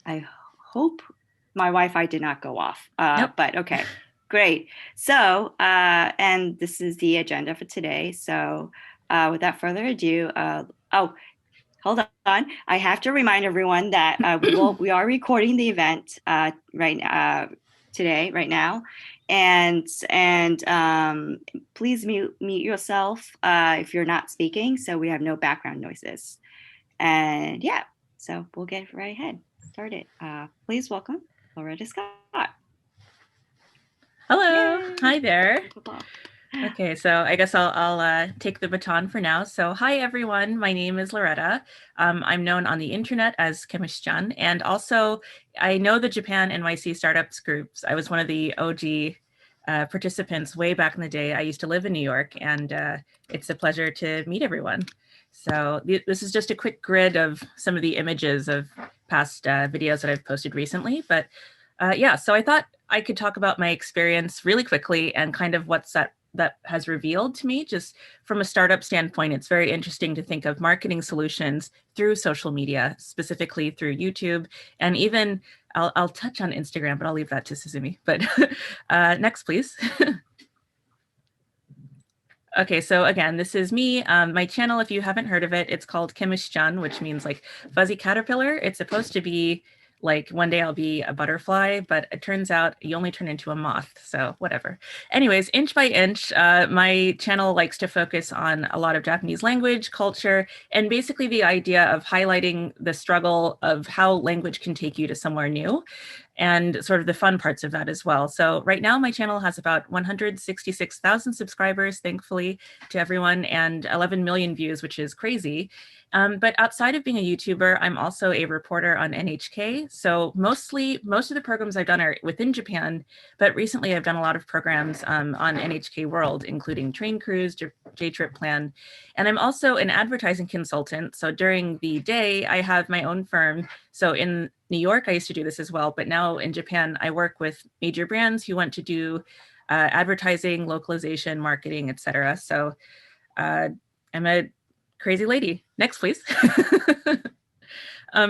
I hope my Wi-Fi did not go off, Nope. but okay, great. So, and this is the agenda for today. So, without further ado, oh, hold on. I have to remind everyone that we are recording the event today, right now, and please mute yourself if you're not speaking, so we have no background noises. And yeah, so we'll get right ahead started. Please welcome Loretta Scott. Hello. Yay! Hi there. Blah, blah, blah. Okay, so I guess I'll take the baton for now. So hi everyone, my name is Loretta. I'm known on the internet as Chemist-chan, and also I know the Japan NYC startups groups. I was one of the OG participants way back in the day. I used to live in New York, and it's a pleasure to meet everyone. So this is just a quick grid of some of the images of past videos that I've posted recently. But yeah, so I thought I could talk about my experience really quickly and kind of what's that has revealed to me. Just from a startup standpoint, it's very interesting to think of marketing solutions through social media, specifically through YouTube, and even I'll touch on Instagram, but I'll leave that to Suzumi. But next, please. Okay, so again, this is me. My channel, if you haven't heard of it, it's called Chemist-chan, which means like fuzzy caterpillar. It's supposed to be like one day I'll be a butterfly, but it turns out you only turn into a moth, so whatever. Anyways, inch by inch, my channel likes to focus on a lot of Japanese language, culture, and basically the idea of highlighting the struggle of how language can take you to somewhere new, and sort of the fun parts of that as well. So right now my channel has about 166,000 subscribers, thankfully to everyone, and 11 million views, which is crazy. But outside of being a YouTuber, I'm also a reporter on NHK. So most of the programs I've done are within Japan, but recently I've done a lot of programs on NHK World, including Train Cruise, J-Trip Plan. And I'm also an advertising consultant. So during the day, I have my own firm. So in New York, I used to do this as well, but now in Japan, I work with major brands who want to do advertising, localization, marketing, etc. So I'm a crazy lady. Next, please.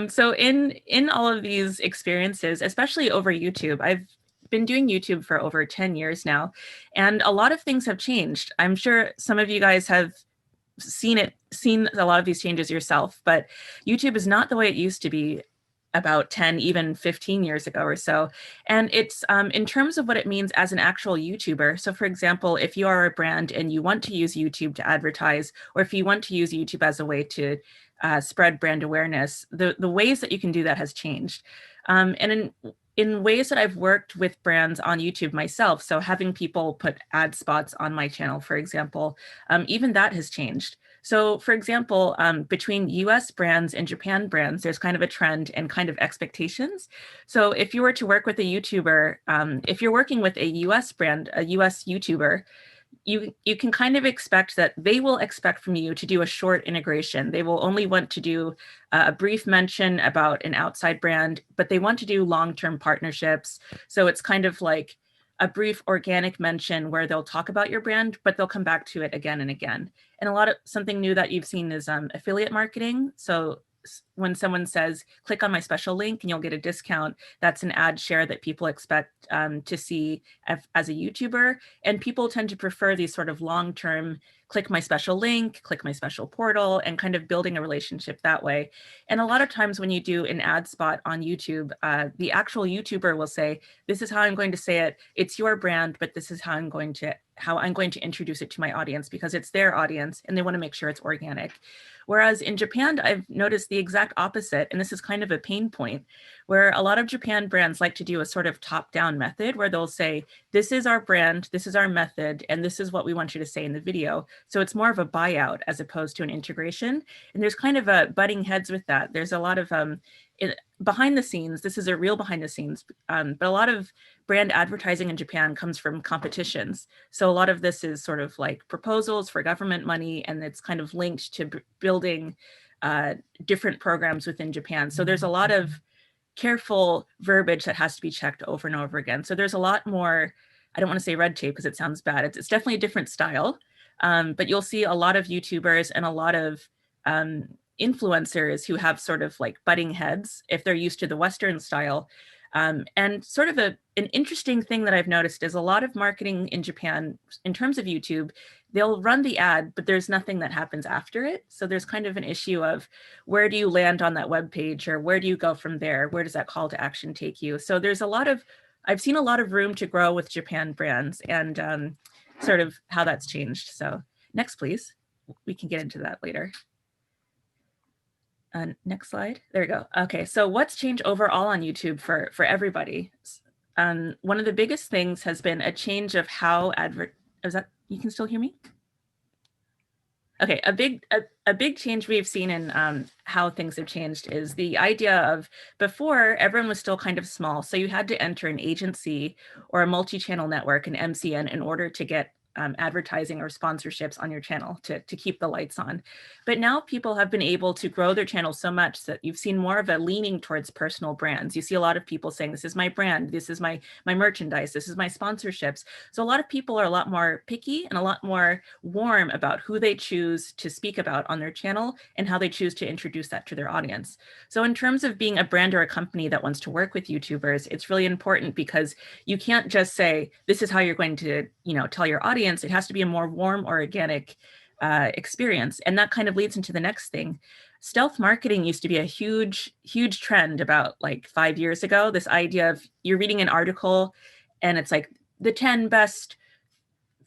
So in all of these experiences, especially over YouTube, I've been doing YouTube for over 10 years now, and a lot of things have changed. I'm sure some of you guys have seen a lot of these changes yourself, but YouTube is not the way it used to be about 10, even 15 years ago or so. And it's in terms of what it means as an actual YouTuber. So for example, if you are a brand and you want to use YouTube to advertise, or if you want to use YouTube as a way to spread brand awareness, the ways that you can do that has changed. And in ways that I've worked with brands on YouTube myself, so having people put ad spots on my channel, for example, even that has changed. So for example, between US brands and Japan brands, there's kind of a trend and kind of expectations. So if you were to work with a YouTuber, if you're working with a US brand, a US YouTuber, you can kind of expect that they will expect from you to do a short integration. They will only want to do a brief mention about an outside brand, but they want to do long-term partnerships. So it's kind of like a brief organic mention where they'll talk about your brand, but they'll come back to it again and again. And something new that you've seen is affiliate marketing. So when someone says, click on my special link and you'll get a discount, that's an ad share that people expect to see as a YouTuber. And people tend to prefer these sort of long-term, click my special link, click my special portal, and kind of building a relationship that way. And a lot of times when you do an ad spot on YouTube, the actual YouTuber will say, this is how I'm going to say it. It's your brand, but this is how I'm going to introduce it to my audience, because it's their audience and they want to make sure it's organic. Whereas in Japan, I've noticed the exact opposite, and this is kind of a pain point, where a lot of Japan brands like to do a sort of top-down method where they'll say, this is our brand, this is our method, and this is what we want you to say in the video. So it's more of a buyout as opposed to an integration. And there's kind of a butting heads with that. There's a lot of behind the scenes, this is a real behind the scenes, but a lot of brand advertising in Japan comes from competitions. So a lot of this is sort of like proposals for government money, and it's kind of linked to building different programs within Japan. So there's a lot of careful verbiage that has to be checked over and over again. So there's a lot more, I don't want to say red tape because it sounds bad. It's definitely a different style, but you'll see a lot of YouTubers and a lot of influencers who have sort of like butting heads if they're used to the Western style. And sort of an interesting thing that I've noticed is a lot of marketing in Japan, in terms of YouTube, they'll run the ad, but there's nothing that happens after it. So there's kind of an issue of where do you land on that web page, or where do you go from there? Where does that call to action take you? So there's a lot of, I've seen a lot of room to grow with Japan brands, and sort of how that's changed. So next, please. We can get into that later. Next slide. There we go. Okay, so what's changed overall on YouTube for everybody? One of the biggest things has been a change of how is that, you can still hear me? Okay, a big change we've seen in how things have changed is the idea of, before, everyone was still kind of small, so you had to enter an agency or a multi-channel network, an MCN, in order to get advertising or sponsorships on your channel to keep the lights on. But now people have been able to grow their channel so much that you've seen more of a leaning towards personal brands. You see a lot of people saying, this is my brand, this is my merchandise, this is my sponsorships. So a lot of people are a lot more picky and a lot more warm about who they choose to speak about on their channel and how they choose to introduce that to their audience. So in terms of being a brand or a company that wants to work with YouTubers, it's really important, because you can't just say, this is how you're going to, tell your audience. It has to be a more warm or organic experience. And that kind of leads into the next thing. Stealth marketing used to be a huge trend about like 5 years ago. This idea of, you're reading an article and it's like the 10 best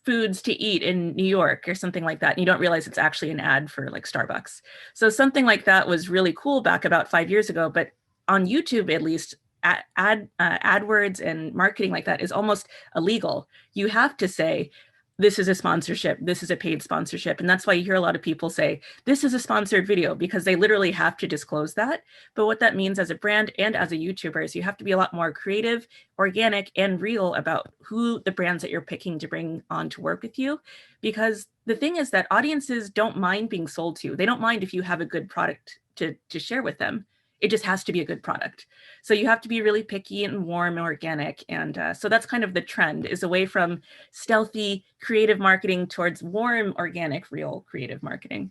foods to eat in New York or something like that, and you don't realize it's actually an ad for like Starbucks. So something like that was really cool back about 5 years ago. But on YouTube, at least, AdWords and marketing like that is almost illegal. You have to say, this is a sponsorship, this is a paid sponsorship. And that's why you hear a lot of people say, this is a sponsored video, because they literally have to disclose that. But what that means as a brand and as a YouTuber is you have to be a lot more creative, organic, and real about who the brands that you're picking to bring on to work with you. Because the thing is that audiences don't mind being sold to. They don't mind if you have a good product to share with them. It just has to be a good product. So you have to be really picky and warm and organic. And so that's kind of the trend, is away from stealthy creative marketing towards warm, organic, real creative marketing.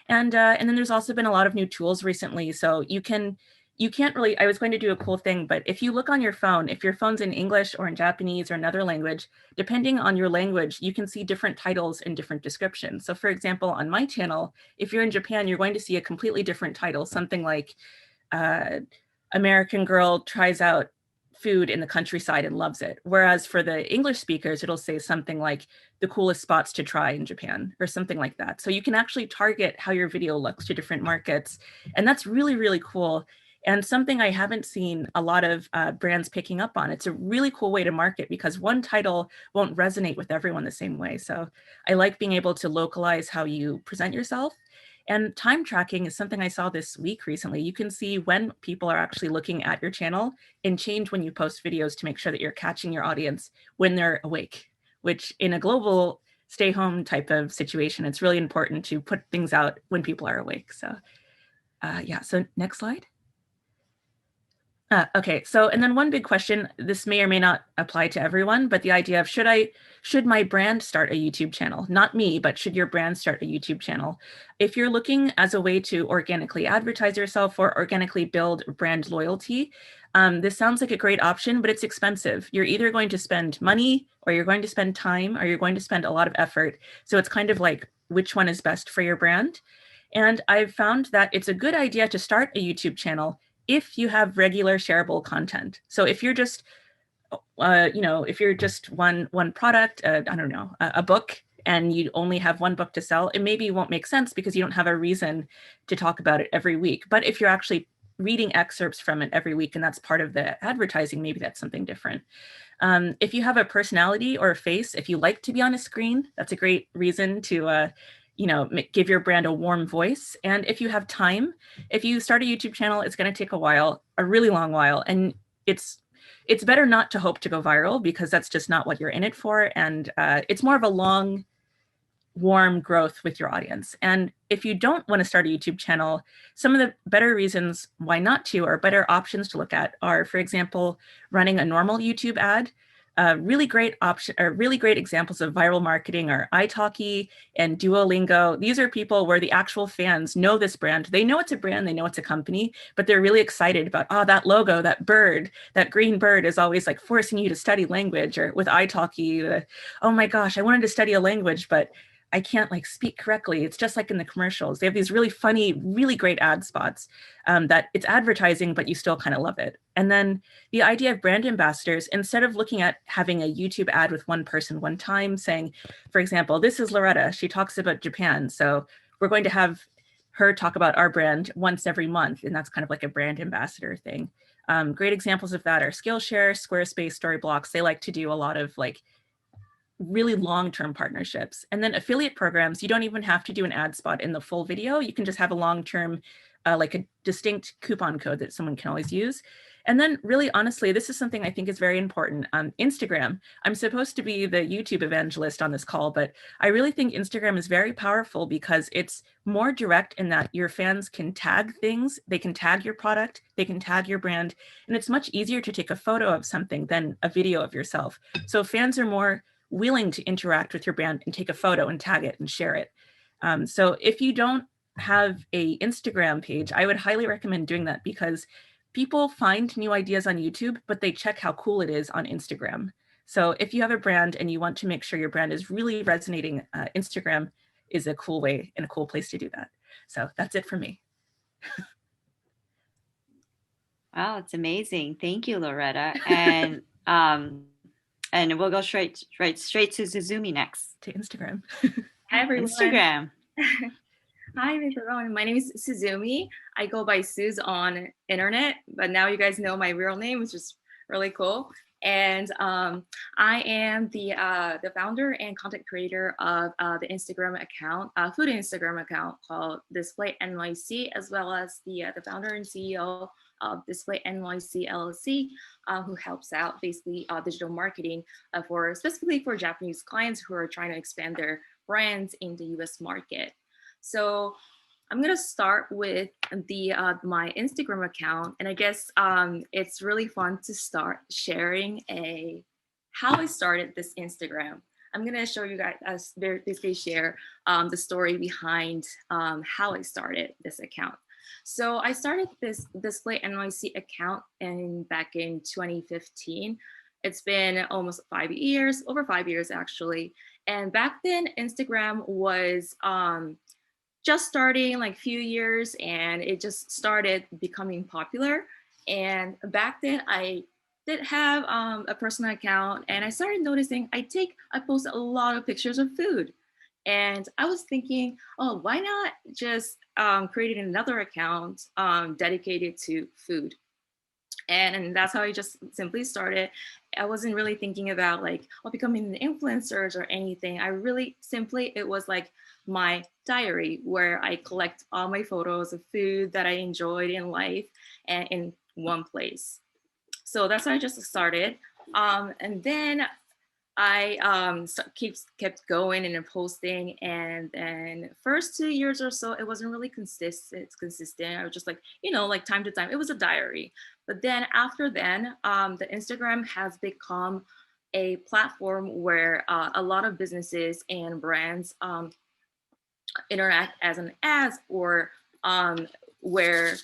And then there's also been a lot of new tools recently. So you can't really, I was going to do a cool thing, but if you look on your phone, if your phone's in English or in Japanese or another language, depending on your language, you can see different titles and different descriptions. So for example, on my channel, if you're in Japan, you're going to see a completely different title, something like American girl tries out food in the countryside and loves it. Whereas for the English speakers, it'll say something like the coolest spots to try in Japan or something like that. So you can actually target how your video looks to different markets. And that's really, really cool. And something I haven't seen a lot of brands picking up on. It's a really cool way to market, because one title won't resonate with everyone the same way. So I like being able to localize how you present yourself. And time tracking is something I saw this week recently. You can see when people are actually looking at your channel and change when you post videos to make sure that you're catching your audience when they're awake, which in a global stay home type of situation, it's really important to put things out when people are awake. So yeah, so next slide. Okay, so, and then one big question, this may or may not apply to everyone, but the idea of should my brand start a YouTube channel? Not me, but should your brand start a YouTube channel? If you're looking as a way to organically advertise yourself or organically build brand loyalty, this sounds like a great option, but it's expensive. You're either going to spend money, or you're going to spend time, or you're going to spend a lot of effort. So it's kind of like, which one is best for your brand? And I've found that it's a good idea to start a YouTube channel if you have regular shareable content. So if you're just, if you're just one product, I don't know, a book, and you only have one book to sell, it maybe won't make sense because you don't have a reason to talk about it every week. But if you're actually reading excerpts from it every week, and that's part of the advertising, maybe that's something different. If you have a personality or a face, if you like to be on a screen, that's a great reason to give your brand a warm voice. And if you have time, if you start a YouTube channel, it's going to take a while, a really long while. And it's better not to hope to go viral, because that's just not what you're in it for. And it's more of a long, warm growth with your audience. And if you don't want to start a YouTube channel, some of the better reasons why not to, or better options to look at, are, for example, running a normal YouTube ad. Really great option, or really great examples of viral marketing are italki and Duolingo. These are people where the actual fans know this brand. They know it's a brand, they know it's a company, but they're really excited about, oh, that logo, that bird, that green bird is always like forcing you to study language. Or with italki, oh my gosh, I wanted to study a language, but I can't like speak correctly. It's just like in the commercials. They have these really funny, really great ad spots that it's advertising, but you still kind of love it. And then the idea of brand ambassadors, instead of looking at having a YouTube ad with one person one time saying, for example, this is Loretta, she talks about Japan. So we're going to have her talk about our brand once every month. And that's kind of like a brand ambassador thing. Great examples of that are Skillshare, Squarespace, Storyblocks. They like to do a lot of like really long-term partnerships. And then affiliate programs, you don't even have to do an ad spot in the full video. You can just have a long-term, like a distinct coupon code that someone can always use. And then really honestly, this is something I think is very important. Instagram, I'm supposed to be the YouTube evangelist on this call, but I really think Instagram is very powerful because it's more direct in that your fans can tag things, they can tag your product, they can tag your brand, and it's much easier to take a photo of something than a video of yourself. So fans are more willing to interact with your brand and take a photo and tag it and share it. So if you don't have a Instagram page, I would highly recommend doing that because people find new ideas on YouTube, but they check how cool it is on Instagram. So if you have a brand and you want to make sure your brand is really resonating, Instagram is a cool way and a cool place to do that. So that's it for me. Wow, it's amazing. Thank you, Loretta. And we'll go straight to Suzumi next. To Instagram. Hi, everyone. Instagram. Hi, everyone. My name is Suzumi. I go by Suz on internet, but now you guys know my real name, which is really cool. And I am the founder and content creator of the Instagram account, food Instagram account called Display NYC, as well as the founder and CEO of Display NYC LLC, who helps out basically digital marketing for specifically for Japanese clients who are trying to expand their brands in the US market. So I'm gonna start with the my Instagram account, and I guess it's really fun to start sharing how I started this Instagram. I'm gonna show you guys basically share the story behind how I started this account. So I started this Display NYC account back in 2015. It's been almost 5 years, over 5 years actually. And back then, Instagram was just starting like a few years, and it just started becoming popular. And back then I did have a personal account, and I started noticing I post a lot of pictures of food. And I was thinking, oh, why not just create another account dedicated to food? And that's how I just simply started. I wasn't really thinking about like, becoming an influencer or anything. I really simply, it was like my diary where I collect all my photos of food that I enjoyed in life and in one place. So that's how I just started. And then I kept going and posting, and then first 2 years or so, it wasn't really consistent. I was just like, like time to time, it was a diary. But then after then, the Instagram has become a platform where a lot of businesses and brands interact as an ads, or where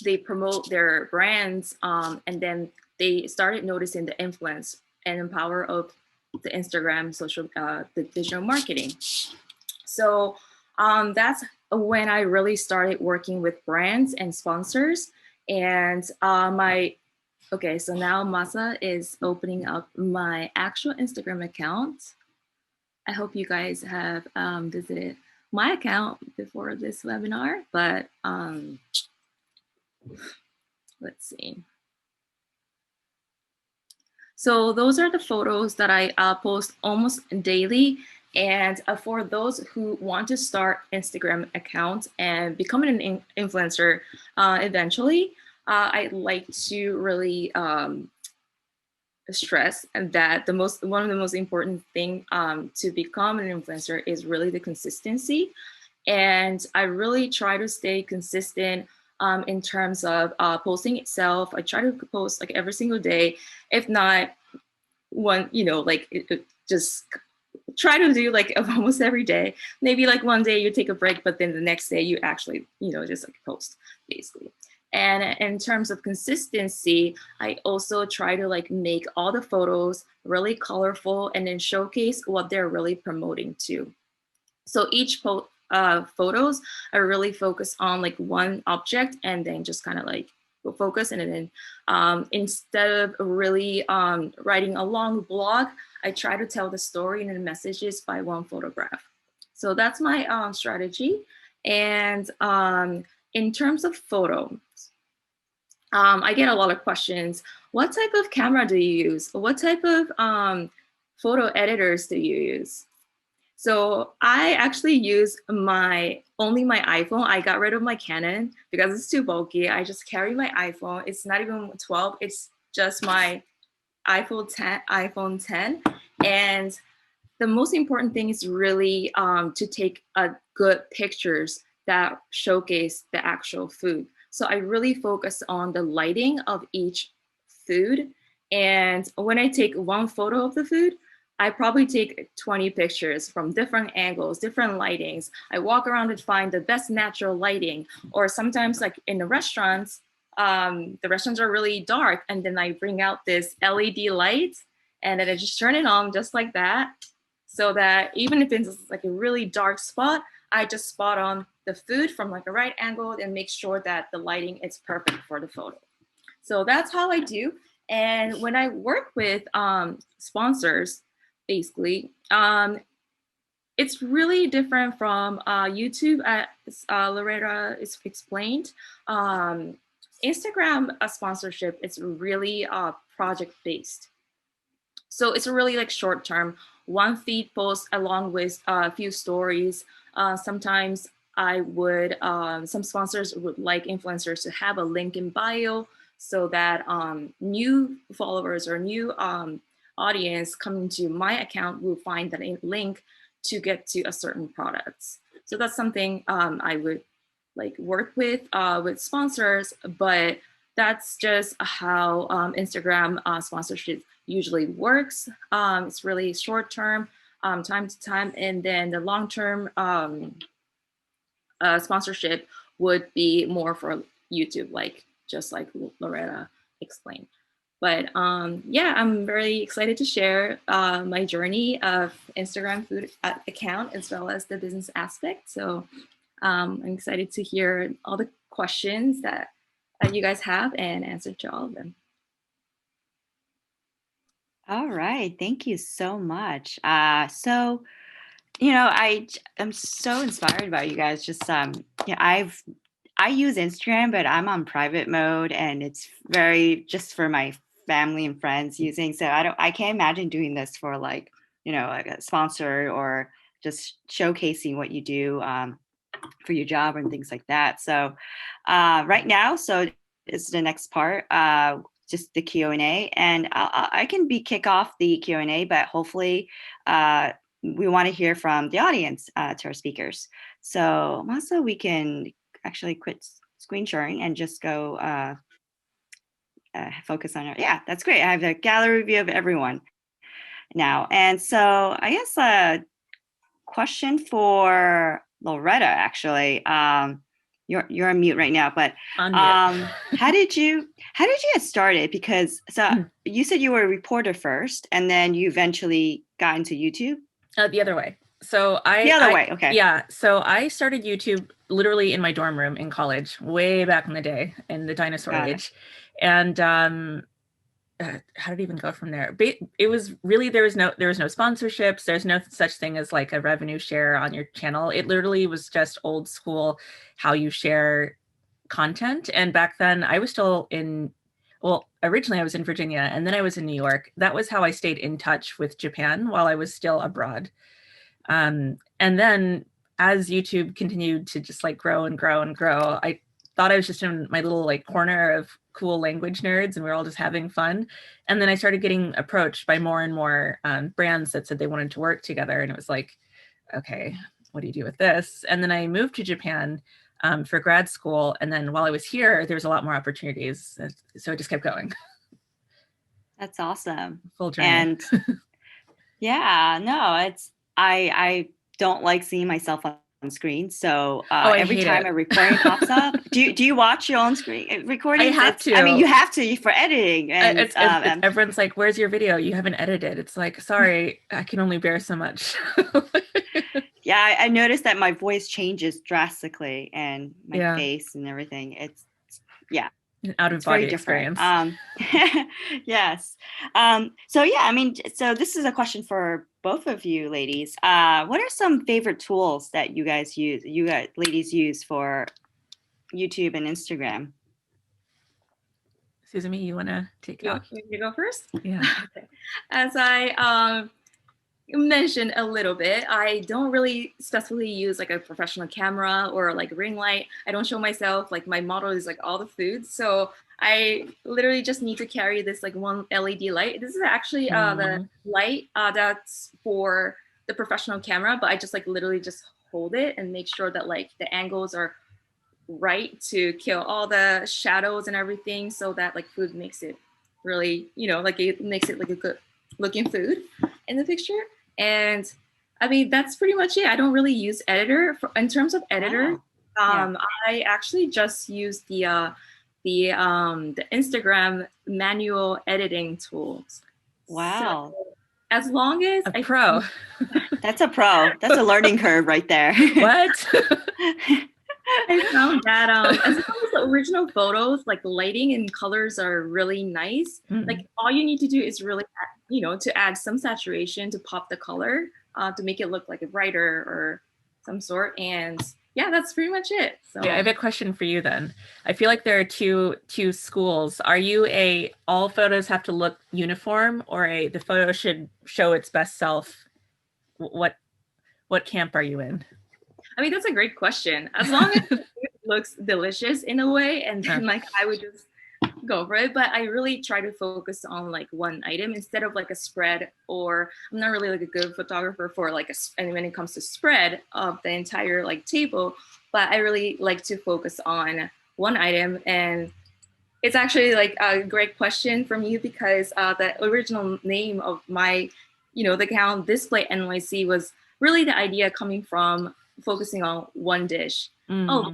they promote their brands, and then they started noticing the influence and power of the Instagram the digital marketing. So that's when I really started working with brands and sponsors. And so now Masa is opening up my actual Instagram account. I hope you guys have visited my account before this webinar, but let's see. So those are the photos that I post almost daily. And for those who want to start Instagram accounts and become an influencer eventually, I'd like to really stress that one of the most important thing to become an influencer is really the consistency. And I really try to stay consistent in terms of posting itself. I try to post like every single day, if not one, like just try to do like almost every day. Maybe like one day you take a break, but then the next day you actually, just like post basically. And in terms of consistency, I also try to like make all the photos really colorful and then showcase what they're really promoting to. So each photos are really focused on like one object and then just kind of like focus. And then instead of really writing a long blog, I try to tell the story and the messages by one photograph. So that's my strategy. And in terms of photos, I get a lot of questions. What type of camera do you use? What type of photo editors do you use? So I actually use only my iPhone. I got rid of my Canon because it's too bulky. I just carry my iPhone. It's not even 12. It's just my iPhone 10. And the most important thing is really to take good pictures that showcase the actual food. So I really focus on the lighting of each food. And when I take one photo of the food, I probably take 20 pictures from different angles, different lightings. I walk around and find the best natural lighting. Or sometimes like in the restaurants are really dark. And then I bring out this LED light and then I just turn it on just like that. So that even if it's like a really dark spot, I just spot on the food from like a right angle and make sure that the lighting is perfect for the photo. So that's how I do. And when I work with sponsors, basically, it's really different from YouTube, as Loretta is explained. Instagram sponsorship is really project-based. So it's really like short-term, one feed post along with a few stories. Sometimes I would, some sponsors would like influencers to have a link in bio so that new followers or new audience coming to my account will find that link to get to a certain product. So that's something I would like work with sponsors, but that's just how Instagram sponsorship usually works. It's really short term, time to time, and then the long term sponsorship would be more for YouTube, like just like Loretta explained. But yeah, I'm very excited to share my journey of Instagram food account as well as the business aspect. So I'm excited to hear all the questions that you guys have and answer to all of them. All right, thank you so much. So, I'm so inspired by you guys. Just I use Instagram, but I'm on private mode, and it's very just for my family and friends using. So I can't imagine doing this for like like a sponsor or just showcasing what you do for your job and things like that. So right now, so it's the next part. Just the Q&A, and I can kick off the Q&A, but hopefully we want to hear from the audience to our speakers. So Masa, we can actually quit screen sharing and just go focus on it. Yeah, that's great. I have a gallery view of everyone now. And so I guess a question for Loretta, actually. You're on mute right now, but how did you get started? Because you said you were a reporter first, and then you eventually got into YouTube. The other way. So okay. Yeah. So I started YouTube literally in my dorm room in college, way back in the day, in the dinosaur age. And how did it even go from there? It was really, there was no sponsorships. There's no such thing as like a revenue share on your channel. It literally was just old school, how you share content. And back then I was still originally I was in Virginia, and then I was in New York. That was how I stayed in touch with Japan while I was still abroad. And then as YouTube continued to just like grow and grow and grow, I thought I was just in my little like corner of cool language nerds, and we were all just having fun. And then I started getting approached by more and more brands that said they wanted to work together. And it was like, okay, what do you do with this? And then I moved to Japan for grad school. And then while I was here, there was a lot more opportunities. So it just kept going. That's awesome. Full journey. And yeah, no, I don't like seeing myself on screen. So I every hate time it. a recording pops up, do you watch your own screen recordings? have I mean, you to. have to for editing, and Everyone's like, "Where's your video? You haven't edited." It's like, sorry, I can only bear so much. yeah, I noticed that my voice changes drastically, and my Yeah. face and everything. Yeah. An out of It's very body different. experience. Yes. So yeah, I mean, so this is a question for both of you ladies. What are some favorite tools that you guys ladies use for YouTube and Instagram? Susan, you want to take it off? You go first? Yeah. Okay. As I mentioned a little bit, I don't really specifically use like a professional camera or like ring light. I don't show myself, like my model is like all the foods. So I literally just need to carry this like one LED light. This is actually the light that's for the professional camera, but I just like literally just hold it and make sure that like the angles are right to kill all the shadows and everything, so that like food makes it really, like it makes it like a good looking food in the picture. And I mean, that's pretty much it. I don't really use editor in terms of editor. Wow. I actually just use the Instagram manual editing tools. Wow. So, as long as A pro. That's a pro. That's a learning curve right there. What? I found that as long as the original photos, like lighting and colors are really nice, like all you need to do is really, to add some saturation to pop the color, to make it look like a brighter or some sort. And yeah, that's pretty much it. So yeah, I have a question for you then. I feel like there are two schools. Are you all photos have to look uniform, or the photo should show its best self? What camp are you in? I mean, that's a great question. As long as it looks delicious in a way, and then like I would just go for it. But I really try to focus on like one item instead of like a spread, or I'm not really like a good photographer for like and when it comes to spread of the entire like table, but I really like to focus on one item. And it's actually like a great question from you, because the original name of my, the account Display NYC was really the idea coming from focusing on one dish. Oh,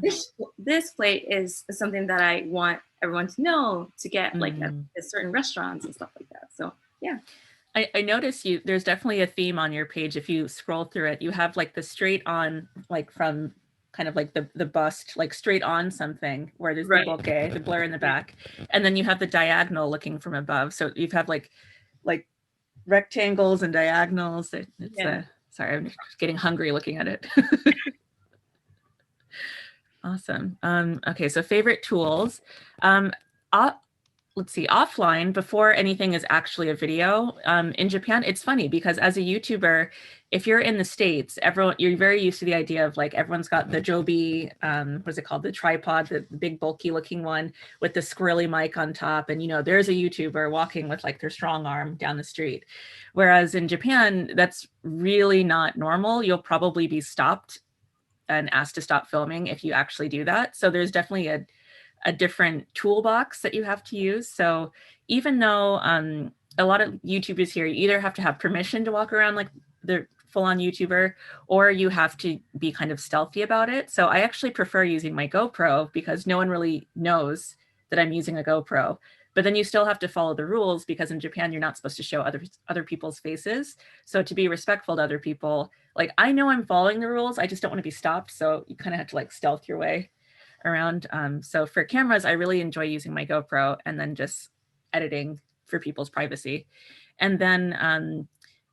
this plate is something that I want everyone to know to get like at certain restaurants and stuff like that. So yeah. I notice there's definitely a theme on your page. If you scroll through it, you have like the straight on, like from kind of like the bust, like straight on something where there's the bokeh, the blur in the back. And then you have the diagonal looking from above. So you have like rectangles and diagonals. Sorry, I'm just getting hungry looking at it. Awesome. Okay, so favorite tools. Let's see, offline, before anything is actually a video, in Japan, it's funny because as a YouTuber, if you're in the States, you're very used to the idea of like everyone's got the Joby, what is it called? The tripod, the big bulky looking one with the squirrely mic on top. And, there's a YouTuber walking with like their strong arm down the street. Whereas in Japan, that's really not normal. You'll probably be stopped and asked to stop filming if you actually do that. So there's definitely a different toolbox that you have to use. So even though a lot of YouTubers here, you either have to have permission to walk around like the full-on YouTuber, or you have to be kind of stealthy about it. So I actually prefer using my GoPro because no one really knows that I'm using a GoPro. But then you still have to follow the rules because in Japan, you're not supposed to show other people's faces. So to be respectful to other people, like I know I'm following the rules, I just don't want to be stopped. So you kind of have to like stealth your way around. So for cameras, I really enjoy using my GoPro and then just editing for people's privacy. And then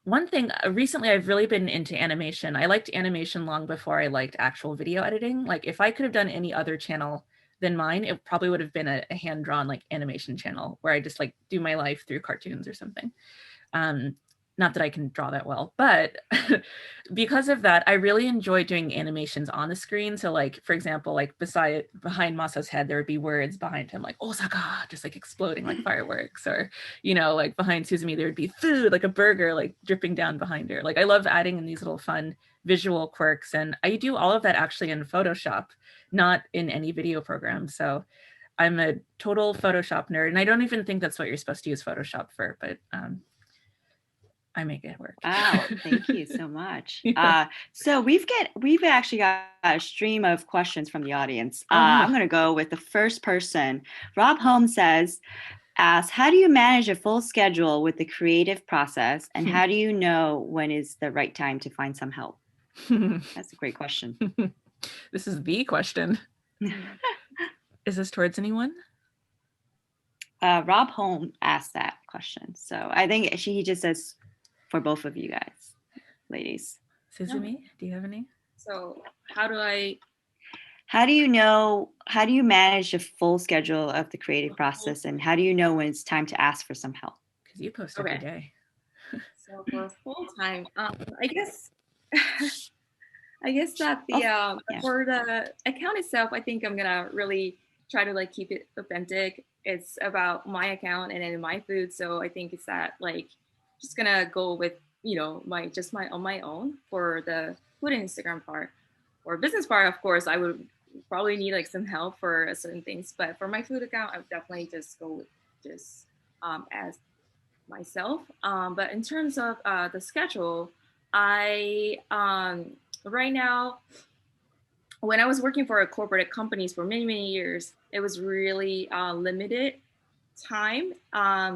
one thing, recently I've really been into animation. I liked animation long before I liked actual video editing. Like if I could have done any other channel than mine, it probably would have been a hand-drawn like animation channel where I just like do my life through cartoons or something. Not that I can draw that well, but because of that, I really enjoy doing animations on the screen. So like, for example, like behind Masa's head, there would be words behind him, like Osaka, just like exploding like fireworks, or, like behind Suzumi, there would be food, like a burger, like dripping down behind her. Like I love adding in these little fun visual quirks. And I do all of that actually in Photoshop, not in any video program. So I'm a total Photoshop nerd, and I don't even think that's what you're supposed to use Photoshop for, but I make it work. Wow, thank you so much. Yeah. So we've actually got a stream of questions from the audience. Oh, no. I'm going to go with the first person. Rob Holmes asks, how do you manage a full schedule with the creative process, and how do you know when is the right time to find some help? That's a great question. This is the question. Is this towards anyone? Rob Holmes asked that question. So I think he just says for both of you guys, ladies. Suzumi, do you have any? So how do you manage the full schedule of the creative process, and how do you know when it's time to ask for some help? Because you post every day. So for full time, I guess that for the account itself, I think I'm gonna really try to like keep it authentic. It's about my account and then my food, so I think it's that like just gonna go with my on my own for the food and Instagram part. Or business part, of course, I would probably need like some help for certain things, but for my food account, I would definitely just go with just as myself. But in terms of the schedule, I right now, when I was working for a corporate companies for many years, it was really limited time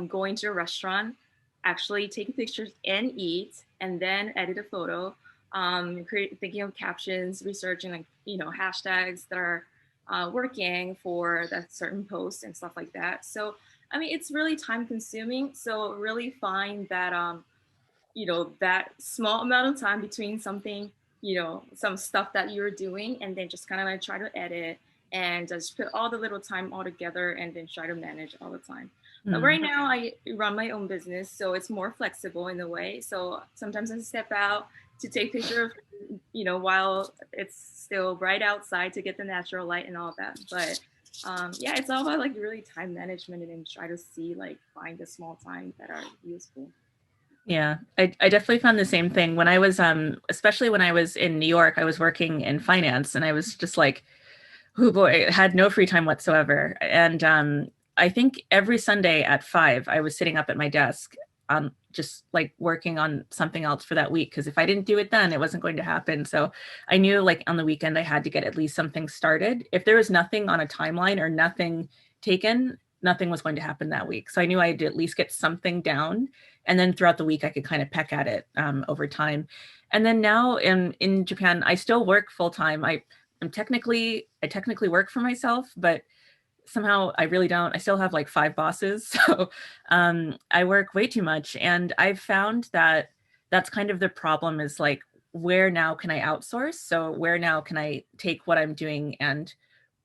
going to a restaurant, actually taking pictures and eat, and then edit a photo. Thinking of captions, researching like hashtags that are working for that certain post and stuff like that. So I mean, it's really time consuming. So really find that that small amount of time between something, some stuff that you're doing, and then just kind of like try to edit and just put all the little time all together and then try to manage all the time. But right now I run my own business, so it's more flexible in a way. So sometimes I step out to take pictures, while it's still bright outside to get the natural light and all that. But yeah, it's all about like really time management and then try to find the small time that are useful. Yeah, I definitely found the same thing when I was, especially when I was in New York, I was working in finance, and I was just like, oh boy, I had no free time whatsoever. And I think every Sunday at 5, I was sitting up at my desk, just like working on something else for that week. Because if I didn't do it then, it wasn't going to happen. So I knew like on the weekend, I had to get at least something started. If there was nothing on a timeline or nothing taken, nothing was going to happen that week. So I knew I had to at least get something down. And then throughout the week, I could kind of peck at it over time. And then now in Japan, I still work full time. I technically work for myself, but somehow I really don't. I still have like 5 bosses. So I work way too much. And I've found that that's kind of the problem, is like, where now can I outsource? So where now can I take what I'm doing and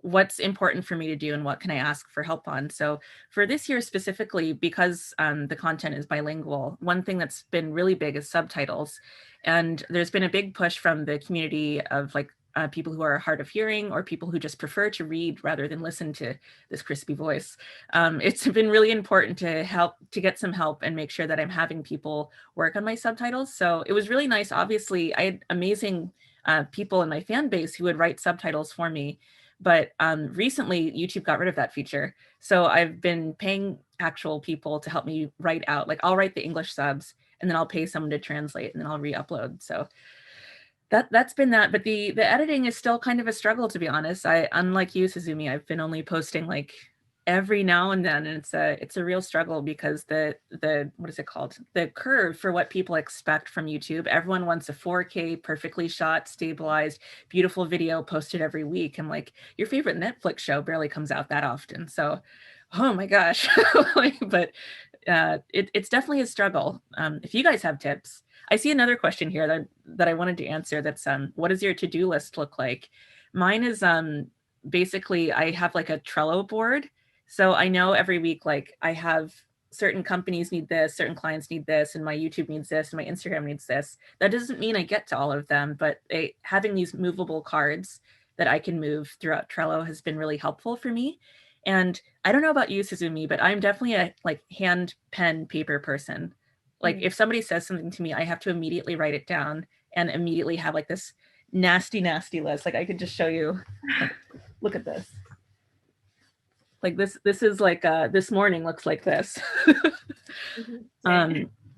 what's important for me to do and what can I ask for help on? So for this year specifically, because the content is bilingual, one thing that's been really big is subtitles. And there's been a big push from the community of like people who are hard of hearing or people who just prefer to read rather than listen to this crispy voice. It's been really important to get some help and make sure that I'm having people work on my subtitles. So it was really nice. Obviously, I had amazing people in my fan base who would write subtitles for me. But recently, YouTube got rid of that feature. So I've been paying actual people to help me write out, like I'll write the English subs and then I'll pay someone to translate and then I'll re-upload. So that's been that. But the editing is still kind of a struggle, to be honest. Unlike you, Suzumi, I've been only posting like every now and then, and it's a real struggle because the what is it called, the curve for what people expect from YouTube. Everyone wants a 4K perfectly shot, stabilized, beautiful video posted every week, and like your favorite Netflix show barely comes out that often. So oh my gosh. But it's definitely a struggle. If you guys have tips. I see another question here that I wanted to answer. That's what does your to-do list look like? Mine is basically I have like a Trello board. So I know every week, like I have certain companies need this, certain clients need this, and my YouTube needs this, and my Instagram needs this. That doesn't mean I get to all of them, but having these movable cards that I can move throughout Trello has been really helpful for me. And I don't know about you, Suzumi, but I'm definitely a like hand, pen, paper person. Like if somebody says something to me, I have to immediately write it down and immediately have like this nasty list. Like I could just show you, like, look at this. Like this is like this morning looks like this.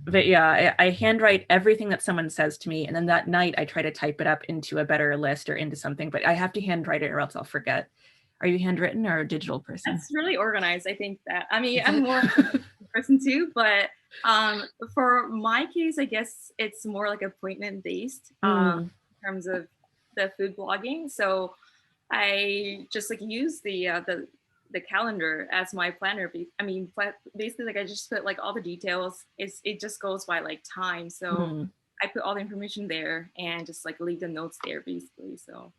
But yeah, I handwrite everything that someone says to me, and then that night I try to type it up into a better list or into something, but I have to handwrite it or else I'll forget. Are you handwritten or a digital person? That's really organized. I think that, I mean, I'm more of a person too, but for my case, I guess it's more like appointment based in terms of the food blogging. So I just like use the calendar as my planner. I mean, basically, like I just put like all the details. It just goes by like time. So I put all the information there and just like leave the notes there, basically. So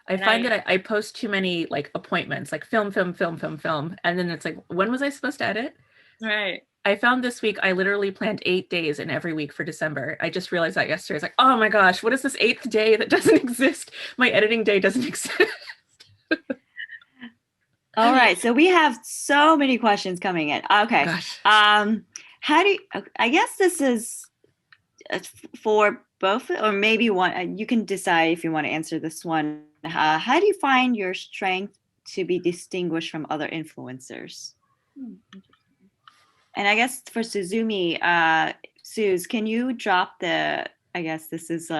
I find that I post too many like appointments, like film, and then it's like, when was I supposed to edit? Right. I found this week I literally planned 8 days in every week for December. I just realized that yesterday. It's like, oh my gosh, what is this 8th day that doesn't exist? My editing day doesn't exist. All right, so we have so many questions coming in. Okay. Gosh. How do you, I guess this is for both, or maybe one, you can decide if you want to answer this one. How do you find your strength to be distinguished from other influencers? And I guess for Suzumi, Suze, can you drop the, I guess this is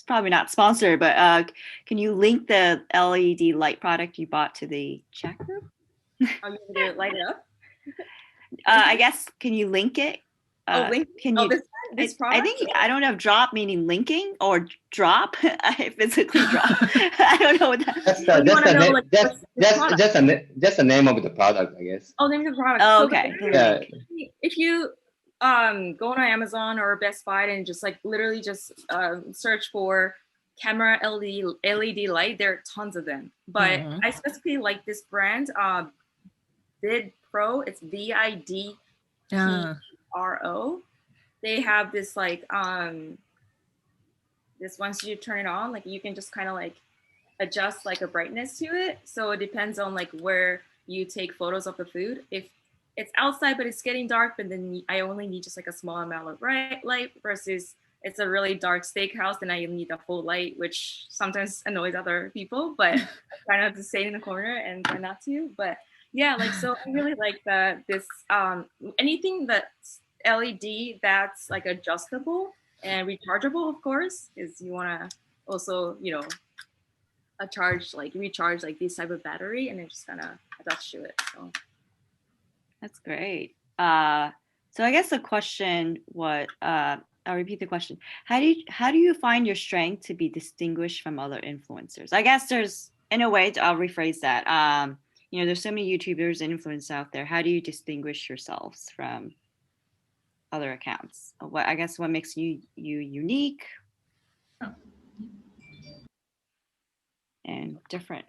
probably not sponsored, but can you link the LED light product you bought to the chat group? I'm going to light it up. I guess, can you link it? Link? Can you? This product? I think, I don't know if drop meaning linking or drop, physically drop. I don't know what that. That's the name of the product, I guess. Oh, name of the product. Oh, So okay. Yeah. If you go on Amazon or Best Buy and just like literally just search for camera LED light, there are tons of them. But I specifically like this brand, Vid Pro. It's VIDPRO. They have this like this, once you turn it on, like you can just kind of like adjust like a brightness to it. So it depends on like where you take photos of the food. If it's outside but it's getting dark, but then I only need just like a small amount of bright light, versus it's a really dark steakhouse and I need the full light, which sometimes annoys other people, but I try not to stay in the corner and try not to. But yeah, like, so I really like this anything that's LED that's like adjustable and rechargeable, of course, is you want to also, you know, recharge like this type of battery, and it just kind of adjusts to it. So that's great. So I guess the question, I'll repeat the question. How do you find your strength to be distinguished from other influencers? I guess there's, in a way, I'll rephrase that. You know, there's so many YouTubers and influencers out there. How do you distinguish yourselves from other accounts? What makes you unique and different?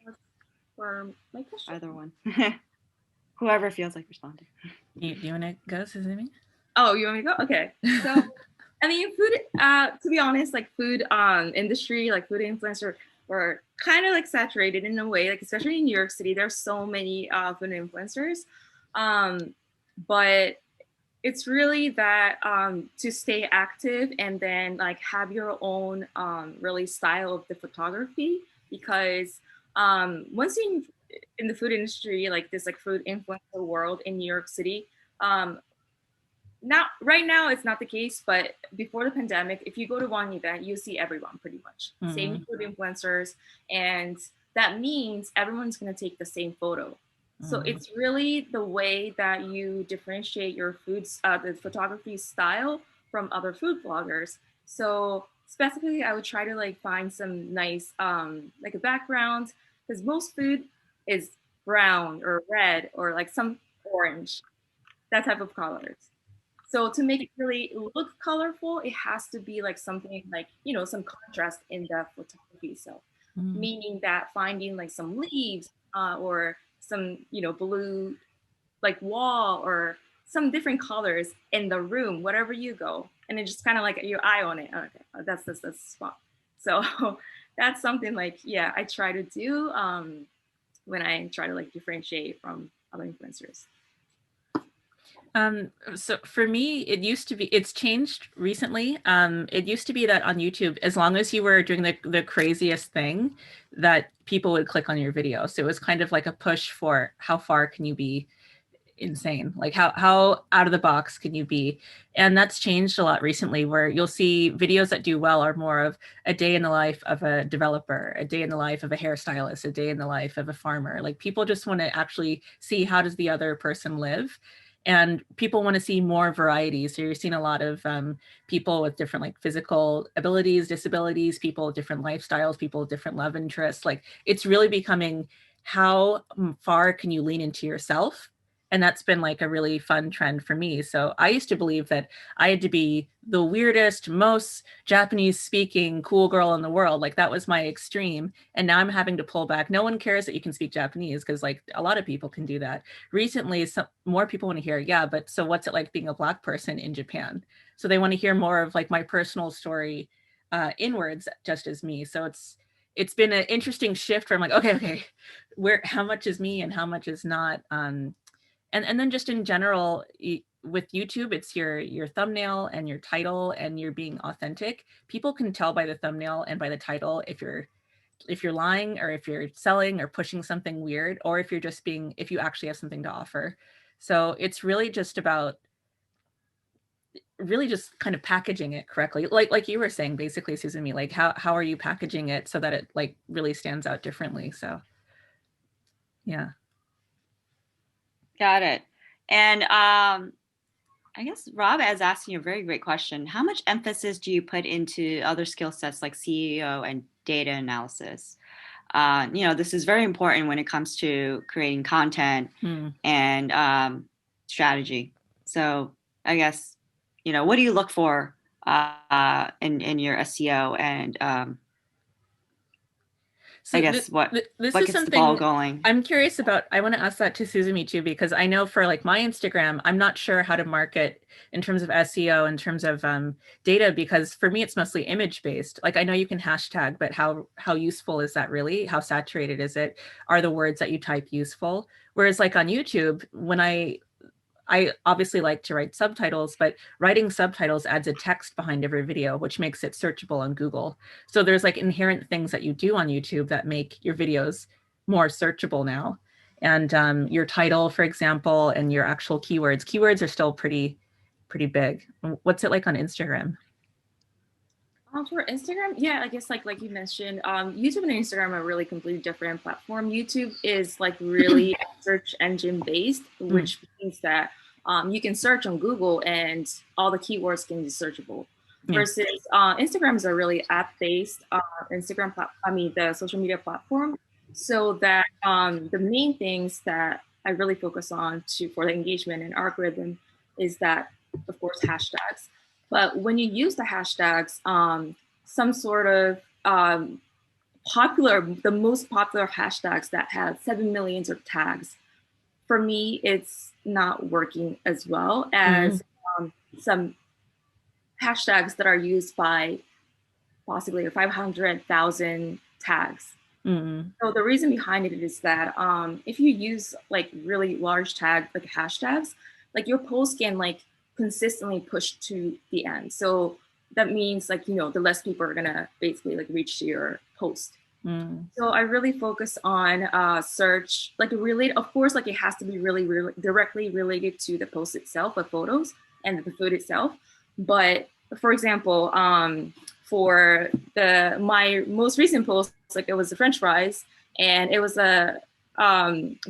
for my question, Either one. Whoever feels like responding. Do you want to go, Suzumi? Oh, you want me to go? Okay. So, I mean, food, to be honest, like food industry, like food influencer, were kind of like saturated in a way, like especially in New York City, there's so many food influencers. But it's really that to stay active and then like have your own really style of the photography, because once you're in the food industry, like this like food influencer world in New York City, right now it's not the case, but before the pandemic, if you go to one event, you see everyone pretty much, same food influencers, and that means everyone's going to take the same photo. So it's really the way that you differentiate your the photography style from other food bloggers. So specifically, I would try to like find some nice like a background, because most food is brown or red or like some orange, that type of colors. So to make it really look colorful, it has to be like something like, you know, some contrast in the photography. So meaning that finding like some leaves or some, you know, blue like wall or some different colors in the room, wherever you go, and it just kind of like your eye on it. Okay, that's the spot. So that's something like, yeah, I try to do when I try to like differentiate from other influencers. So for me, it's changed recently. It used to be that on YouTube, as long as you were doing the craziest thing, that people would click on your video. So it was kind of like a push for how far can you be insane? Like how out of the box can you be? And that's changed a lot recently, where you'll see videos that do well are more of a day in the life of a developer, a day in the life of a hairstylist, a day in the life of a farmer. Like people just want to actually see, how does the other person live? And people want to see more variety. So you're seeing a lot of people with different like physical abilities, disabilities, people with different lifestyles, people with different love interests. Like it's really becoming, how far can you lean into yourself? And that's been like a really fun trend for me. So I used to believe that I had to be the weirdest, most Japanese speaking cool girl in the world. Like that was my extreme. And now I'm having to pull back. No one cares that you can speak Japanese, because like a lot of people can do that. Recently, some more people want to hear, yeah, but so what's it like being a Black person in Japan? So they want to hear more of like my personal story inwards, just as me. So it's been an interesting shift where I'm like, okay, how much is me and how much is not? And then just in general, with YouTube, it's your thumbnail and your title, and you're being authentic. People can tell by the thumbnail and by the title if you're lying, or if you're selling or pushing something weird, or if you actually have something to offer. So it's really just about really just kind of packaging it correctly, like you were saying, basically, Suzumi, like how are you packaging it so that it like really stands out differently? So yeah. Got it. And I guess Rob is asking a very great question. How much emphasis do you put into other skill sets like CEO and data analysis? This is very important when it comes to creating content and strategy. So I guess, what do you look for in your SEO, and So I guess what this what is gets the ball something going? I'm curious about. I want to ask that to Suzumi too, because I know for like my Instagram, I'm not sure how to market in terms of SEO, in terms of data, because for me, it's mostly image based. Like I know you can hashtag, but how useful is that really? How saturated is it? Are the words that you type useful? Whereas like on YouTube, when I obviously like to write subtitles, but writing subtitles adds a text behind every video, which makes it searchable on Google. So there's like inherent things that you do on YouTube that make your videos more searchable now. And your title, for example, and your actual keywords. Keywords are still pretty big. What's it like on Instagram? For Instagram, yeah, I guess like you mentioned, YouTube and Instagram are really completely different platform. YouTube is like really search engine based, which means that you can search on Google and all the keywords can be searchable. Versus Instagram is a really app based the social media platform. So that the main things that I really focus on for the engagement and algorithm is that, of course, hashtags. But when you use the hashtags, some sort of the most popular hashtags that have 7 million of tags, for me, it's not working as well as some hashtags that are used by possibly 500,000 tags. So the reason behind it is that if you use like really large tags, like hashtags, like your post can like consistently push to the end. So that means like, the less people are gonna basically like reach to your post. So I really focus on search, like of course, like it has to be really directly related to the post itself, the photos and the food itself. But for example, for my most recent post, like it was the French fries, and it was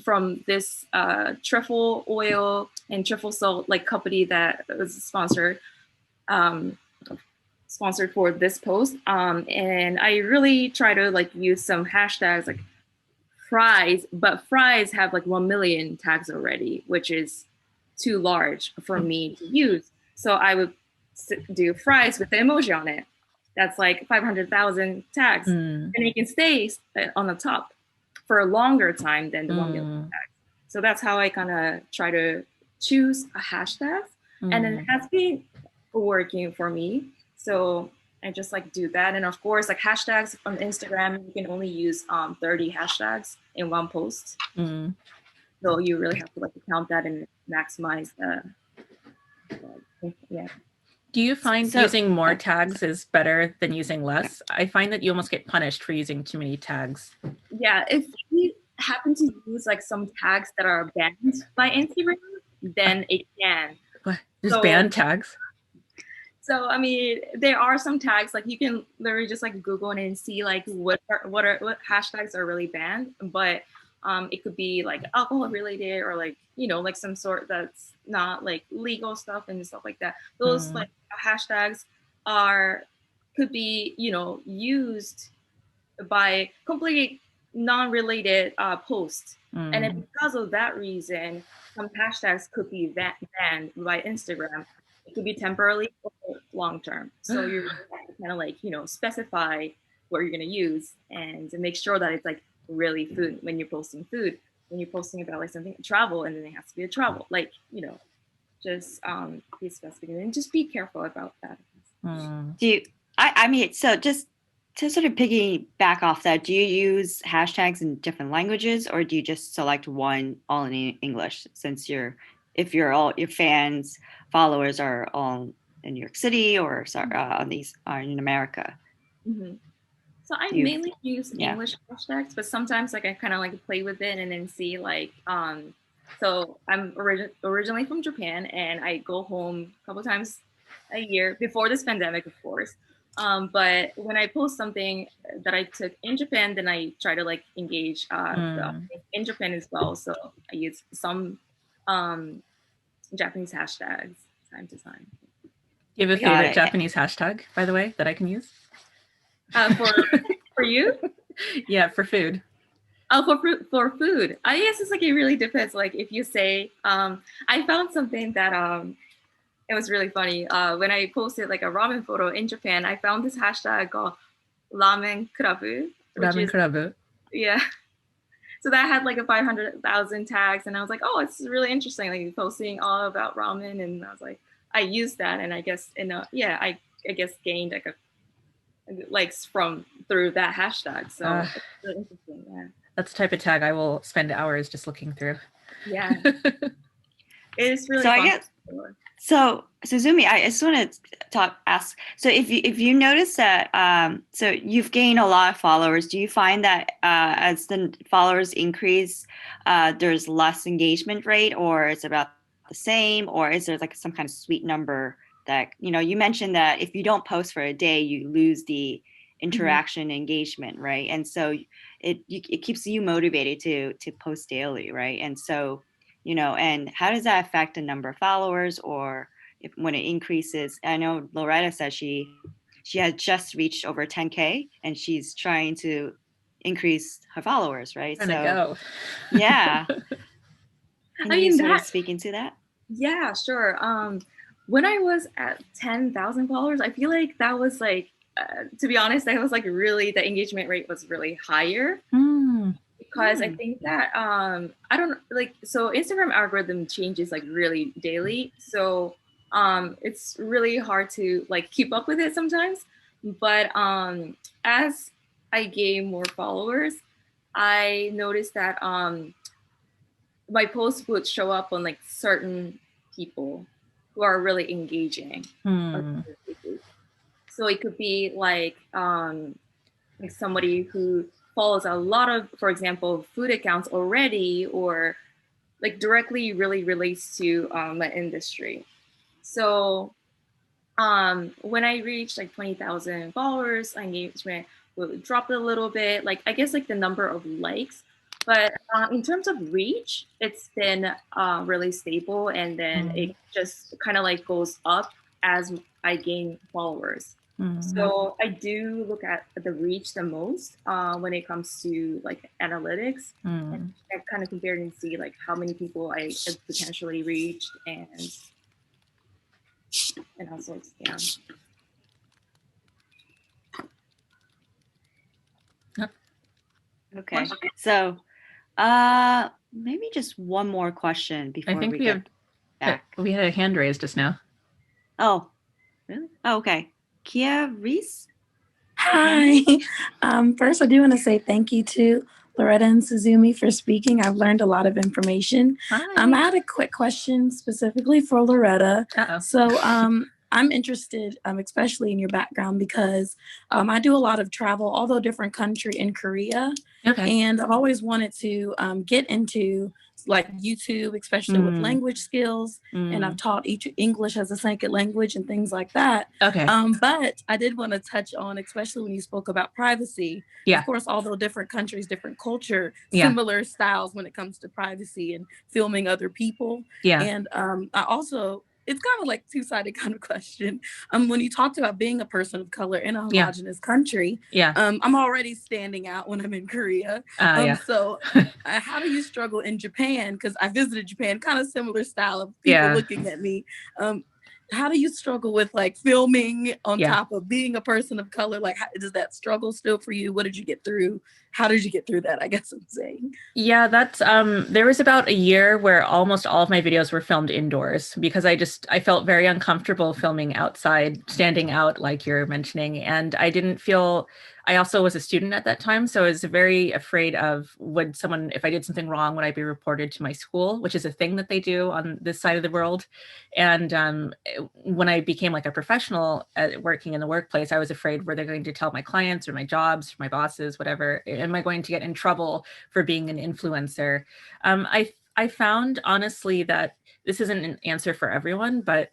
from this truffle oil and truffle salt like company that was sponsored for this post. And I really try to like use some hashtags like fries, but fries have like 1 million tags already, which is too large for me to use. So I would do fries with the emoji on it. That's like 500,000 tags. And it can stay on the top for a longer time than the 1 million tags. So that's how I kind of try to choose a hashtag. And then it has been working for me. So I just like do that. And of course, like hashtags on Instagram, you can only use 30 hashtags in one post. So you really have to like count that and maximize Yeah. Do you find So- using more tags is better than using less? I find that you almost get punished for using too many tags. Yeah, if you happen to use like some tags that are banned by Instagram, then it can. What? There's So- banned tags? So I mean, there are some tags like you can literally just like Google and see like what hashtags are really banned, but it could be like alcohol related or like like some sort that's not like legal stuff and stuff like that. Those like hashtags could be used by completely non-related posts, and then because of that reason, some hashtags could be banned by Instagram. It could be temporarily or long term. So you're kind of like specify what you're gonna use and make sure that it's like really food when you're posting food. When you're posting about like something travel, and then it has to be a travel, like just be specific and just be careful about that. Do you? I mean, so just to sort of piggyback off that, do you use hashtags in different languages, or do you just select one all in English? Since if all your fans, followers are all in New York City or on these are in America. Mm-hmm. So I mainly use English hashtags, but sometimes like I kind of like play with it and then see like so I'm originally from Japan, and I go home a couple times a year before this pandemic, of course. But when I post something that I took in Japan, then I try to like engage in Japan as well. So I use some Japanese hashtags time to time. Do you have a favorite Japanese hashtag, by the way, that I can use? For you? Yeah, for food. Oh, for food. I guess it's like it really depends. Like if you say, I found something that it was really funny. When I posted like a ramen photo in Japan, I found this hashtag called ramen kurabu. Ramen kurabu. Yeah. So that had like a 500,000 tags, and I was like, oh, it's really interesting. Like posting all about ramen, and I was like, I used that, and I guess I guess gained like likes through that hashtag. So it's really interesting. Yeah. That's the type of tag I will spend hours just looking through. Yeah. It's really so fun. I guess so Zumi, I just want to ask, so if you notice that so you've gained a lot of followers, do you find that as the followers increase there's less engagement rate, or it's about the same, or is there like some kind of sweet number that you mentioned that if you don't post for a day you lose the interaction engagement, right? And so it keeps you motivated to post daily, right? And so and how does that affect the number of followers, or when it increases? I know Loretta says she has just reached over 10K and she's trying to increase her followers, right? Go. Yeah. Can you sort of speak into that? Yeah, sure. When I was at 10,000 followers, I feel like that was like, to be honest, that was like really, the engagement rate was really higher. Because I think that I don't like, so Instagram algorithm changes like really daily, so it's really hard to like keep up with it sometimes. But as I gain more followers, I noticed that my posts would show up on like certain people who are really engaging. So it could be like somebody who follows a lot of, for example, food accounts already, or like directly really relates to my industry. So when I reached like 20,000 followers, engagement would drop a little bit, like I guess like the number of likes. But in terms of reach, it's been really stable, and then it just kind of like goes up as I gain followers. So I do look at the reach the most when it comes to like analytics, and I kind of compare and see like how many people I have potentially reached, and all sorts. Yeah. Okay. So maybe just one more question before we get back. We had a hand raised just now. Oh, really? Oh, okay. Kia Reese? Hi. First, I do want to say thank you to Loretta and Suzumi, for speaking. I've learned a lot of information. Hi. I had a quick question specifically for Loretta. Uh-oh. So I'm interested, especially in your background, because I do a lot of travel, although different country in Korea. Okay. And I've always wanted to get into like YouTube, especially with language skills. And I've taught English as a second language and things like that. Okay. But I did want to touch on, especially when you spoke about privacy. Yeah. Of course, although different countries, different culture, Yeah. similar styles when it comes to privacy and filming other people. Yeah. And I also, it's kind of like two-sided kind of question. When you talked about being a person of color in a homogenous country, I'm already standing out when I'm in Korea. So how do you struggle in Japan? Because I visited Japan, kind of similar style of people looking at me. How do you struggle with like filming on top of being a person of color? Like, does that struggle still for you? What did you get through? How did you get through that? I guess I'm saying. Yeah, that's there was about a year where almost all of my videos were filmed indoors because I felt very uncomfortable filming outside, standing out like you're mentioning. And I also was a student at that time. So I was very afraid of if I did something wrong, would I be reported to my school, which is a thing that they do on this side of the world. And when I became like a professional working in the workplace, I was afraid, were they going to tell my clients or my jobs, or my bosses, whatever, am I going to get in trouble for being an influencer? I found honestly that this isn't an answer for everyone, but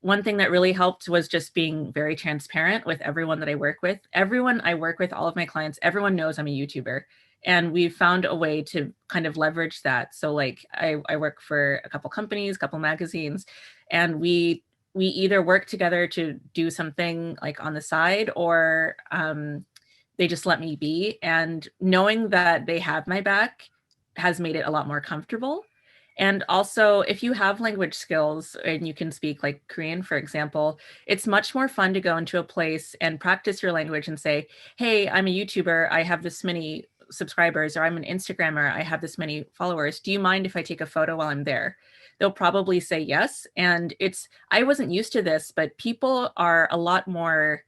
one thing that really helped was just being very transparent with everyone that I work with. Everyone I work with, all of my clients, everyone knows I'm a YouTuber. And we've found a way to kind of leverage that. So like I work for a couple companies, a couple magazines, and we either work together to do something like on the side, or they just let me be. And knowing that they have my back has made it a lot more comfortable. And also, if you have language skills and you can speak like Korean, for example, it's much more fun to go into a place and practice your language and say, hey, I'm a YouTuber, I have this many subscribers, or I'm an Instagrammer, I have this many followers. Do you mind if I take a photo while I'm there? They'll probably say yes. And I wasn't used to this, but people are a lot more,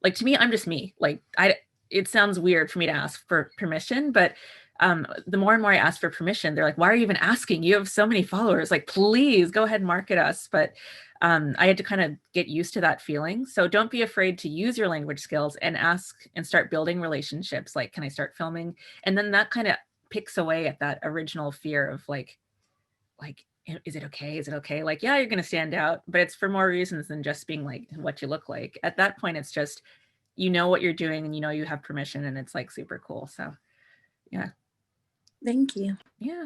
like, to me, I'm just me. Like, it sounds weird for me to ask for permission, but the more and more I ask for permission, they're like, why are you even asking? You have so many followers, like, please go ahead and market us. But I had to kind of get used to that feeling. So don't be afraid to use your language skills and ask and start building relationships. Like, can I start filming? And then that kind of picks away at that original fear of like, is it okay? Is it okay? Like, yeah, you're going to stand out, but it's for more reasons than just being like what you look like. At that point, it's just, you know what you're doing and you know you have permission, and it's like super cool. So yeah. Thank you. Yeah.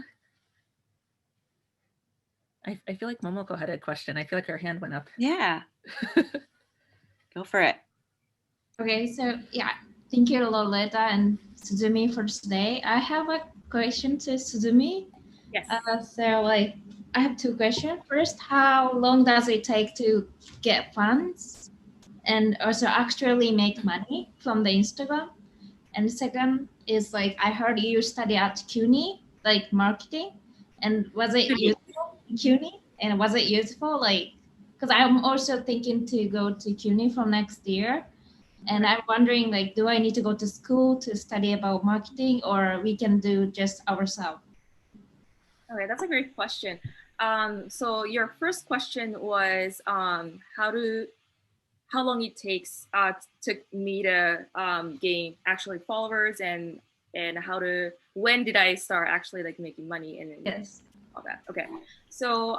I feel like Momoko had a question. I feel like her hand went up. Yeah. Go for it. Okay, so yeah, thank you, Lolita and Suzumi, for today. I have a question to Suzumi. Yes. So like, I have two questions. First, how long does it take to get funds and also actually make money from the Instagram? And second is like, I heard you study at CUNY, like marketing, and was it useful, CUNY? And was it useful? Like, because I'm also thinking to go to CUNY from next year. And I'm wondering, like, do I need to go to school to study about marketing, or we can do just ourselves? Okay, that's a great question. So your first question was how long it takes to me to gain actually followers, and when did I start actually like making money and Yes. all that. Okay, so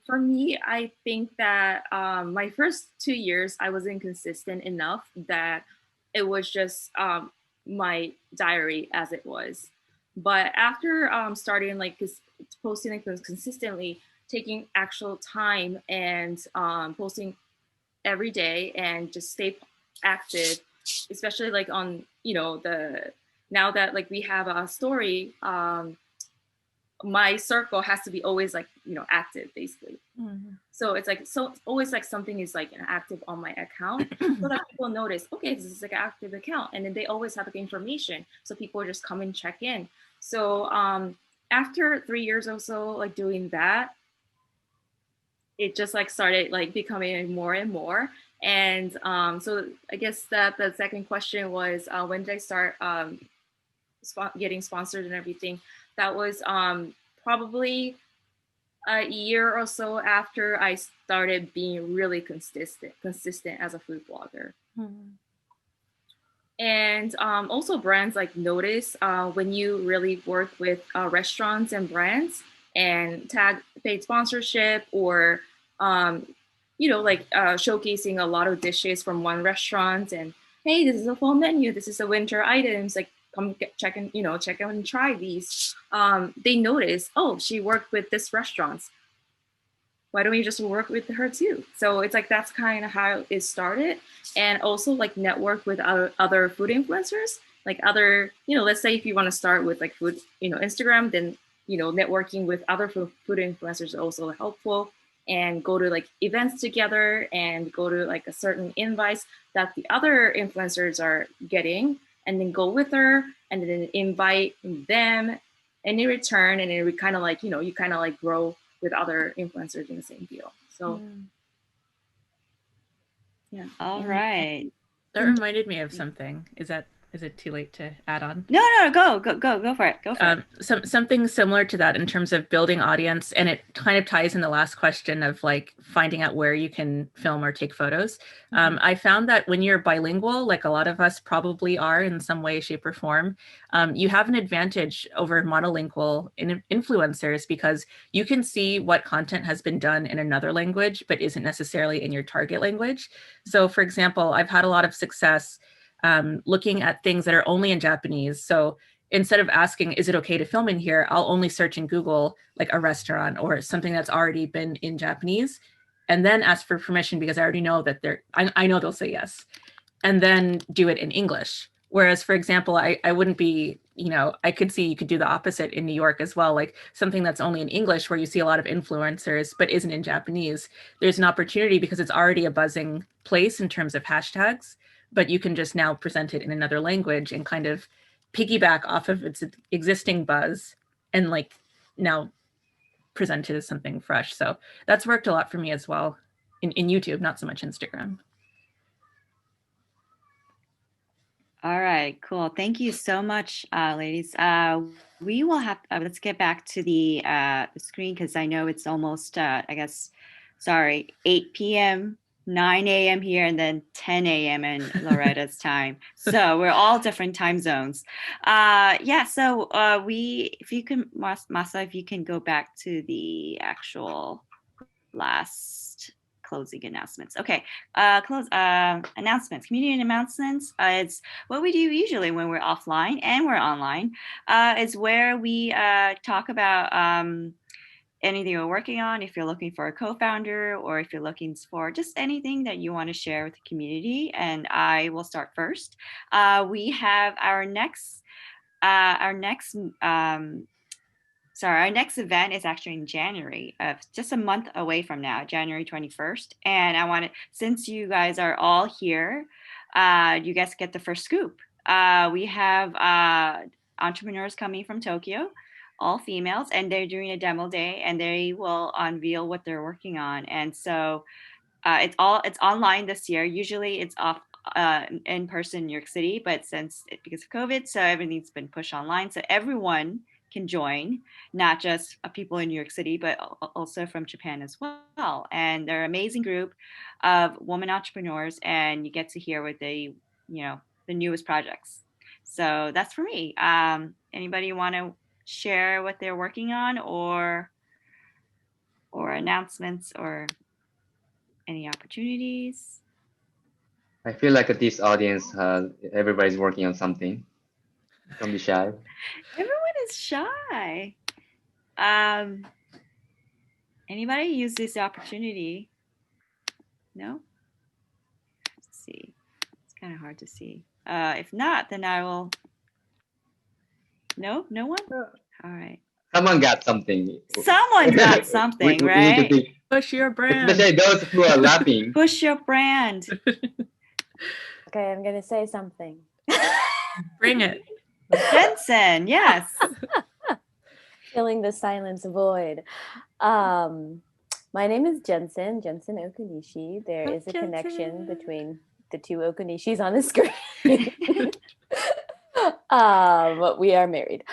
for me, I think that my first 2 years I was inconsistent enough that it was just my diary as it was. But after starting like posting like consistently, taking actual time and posting every day and just stay active, especially like on now that like we have a story, my circle has to be always like active basically. So it's like always like something is like active on my account so that people notice, okay, this is like an active account, and then they always have like information, so people just come and check in. So after 3 years or so like doing that, it just like started like becoming more and more. And so I guess that the second question was when did I start getting sponsored and everything. That was probably a year or so after I started being really consistent as a food blogger. And also brands like notice when you really work with restaurants and brands and tag paid sponsorship or like showcasing a lot of dishes from one restaurant and hey, this is a fall menu, this is a winter items, like come check out and try these. They notice, oh, she worked with this restaurant, why don't we just work with her too? So it's like that's kind of how it started. And also like network with other food influencers, like other, let's say if you want to start with like food, Instagram, then networking with other food influencers is also helpful. And go to like events together and go to like a certain invites that the other influencers are getting, and then go with her and then invite them, and in return, and then we kind of like, you kind of like grow with other influencers in the same deal. So yeah. All right. That reminded me of something. Is it too late to add on? No, go for it. Go for it. Something similar to that in terms of building audience, and it kind of ties in the last question of like finding out where you can film or take photos. I found that when you're bilingual, like a lot of us probably are in some way, shape, or form, you have an advantage over monolingual influencers because you can see what content has been done in another language, but isn't necessarily in your target language. So for example, I've had a lot of success looking at things that are only in Japanese. So instead of asking, is it okay to film in here? I'll only search in Google, like a restaurant or something that's already been in Japanese, and then ask for permission because I already know that I know they'll say yes, and then do it in English. Whereas, for example, I wouldn't be, I could see you could do the opposite in New York as well, like something that's only in English where you see a lot of influencers, but isn't in Japanese. There's an opportunity because it's already a buzzing place in terms of hashtags, but you can just now present it in another language and kind of piggyback off of its existing buzz and like now present it as something fresh. So that's worked a lot for me as well in YouTube, not so much Instagram. All right, cool. Thank you so much, ladies. We will have, let's get back to the screen because I know it's almost, 8 p.m., 9 a.m. here, and then 10 a.m. in Loretta's time. So we're all different time zones. So if you can, Masa, if you can go back to the actual last closing announcements. Okay, announcements, community announcements. It's what we do usually when we're offline and we're online. It's where we talk about anything you're working on, if you're looking for a co-founder or if you're looking for just anything that you want to share with the community. And I will start first. We have our next event is actually in January, just a month away from now, January 21st. And since you guys are all here, you guys get the first scoop. We have entrepreneurs coming from Tokyo, all females, and they're doing a demo day and they will unveil what they're working on. And so it's online this year. Usually it's off in person in New York City, but because of COVID, so everything's been pushed online. So everyone can join, not just people in New York City, but also from Japan as well. And they're an amazing group of women entrepreneurs, and you get to hear what the newest projects. So that's for me. Anybody want to share what they're working on or announcements or any opportunities? I feel like this audience, everybody's working on something. Don't be shy. Everyone is shy. Anybody use this opportunity? No? Let's see. It's kind of hard to see. If not, then I will. No one? All right. Someone got something. Someone got something, we right? need to think. Push your brand. Especially those who are laughing. Push your brand. Okay, I'm going to say something. Bring it. Jensen, yes. Filling the silence void. My name is Jensen Okunishi. There is a connection between the two Okunishis on the screen. We are married.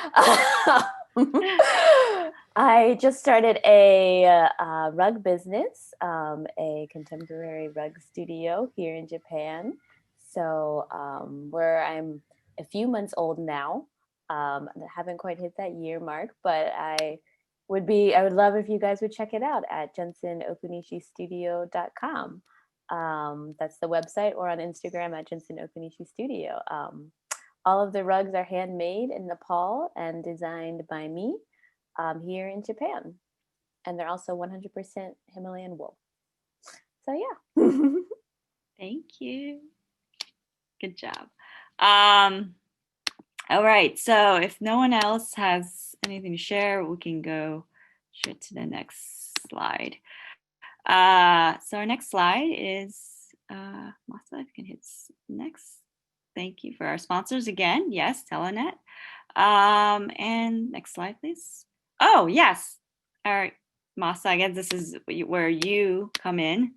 I just started a rug business, a contemporary rug studio here in Japan. So where I'm a few months old now. I haven't quite hit that year mark, but I would love if you guys would check it out at jensenokunishistudio.com. That's the website, or on Instagram at Jensen Okunishi Studio. All of the rugs are handmade in Nepal and designed by me here in Japan. And they're also 100% Himalayan wool. So yeah. Thank you. Good job. All right. So if no one else has anything to share, we can go straight to the next slide. So our next slide is, Masa, if you can hit next. Thank you for our sponsors again. Yes, Telenet. And next slide, please. Oh, yes. All right, Masa, I guess this is where you come in.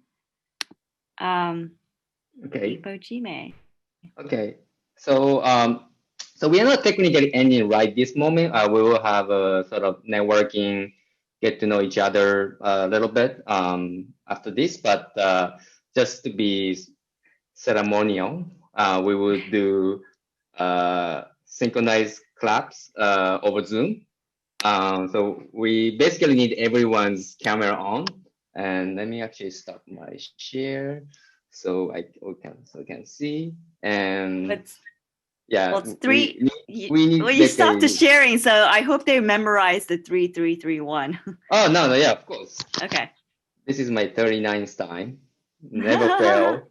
Okay. Ipojime. Okay. So so we are not technically ending right this moment. We will have a sort of networking, get to know each other a little bit after this, but just to be ceremonial, we will do synchronized claps over Zoom. So we basically need everyone's camera on. And let me actually stop my share so I can see. And yeah, well, it's three. We need you stopped the sharing, so I hope they memorize the 3-3-3-1. Oh no, yeah, of course. Okay. This is my 39th time. Never fail.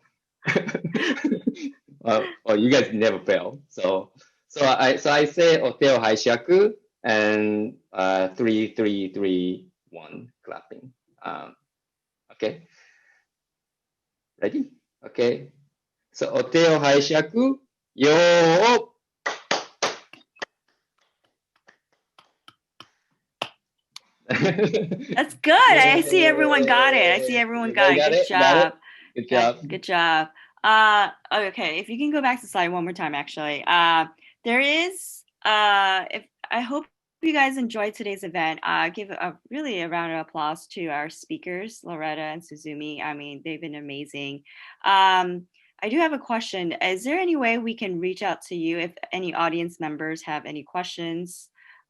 Well, you guys never fail. So I say Oteo Haishaku and 3-3-3-1 clapping. Okay. Ready? Okay. So Oteo Haishaku, yo. That's good. I see everyone got it. I see everyone got it. Good job. Good job. Good job. Okay, if you can go back to slide one more time, actually. There is, I hope you guys enjoyed today's event. Give really a round of applause to our speakers, Loretta and Suzumi. I mean, they've been amazing. I do have a question. Is there any way we can reach out to you if any audience members have any questions?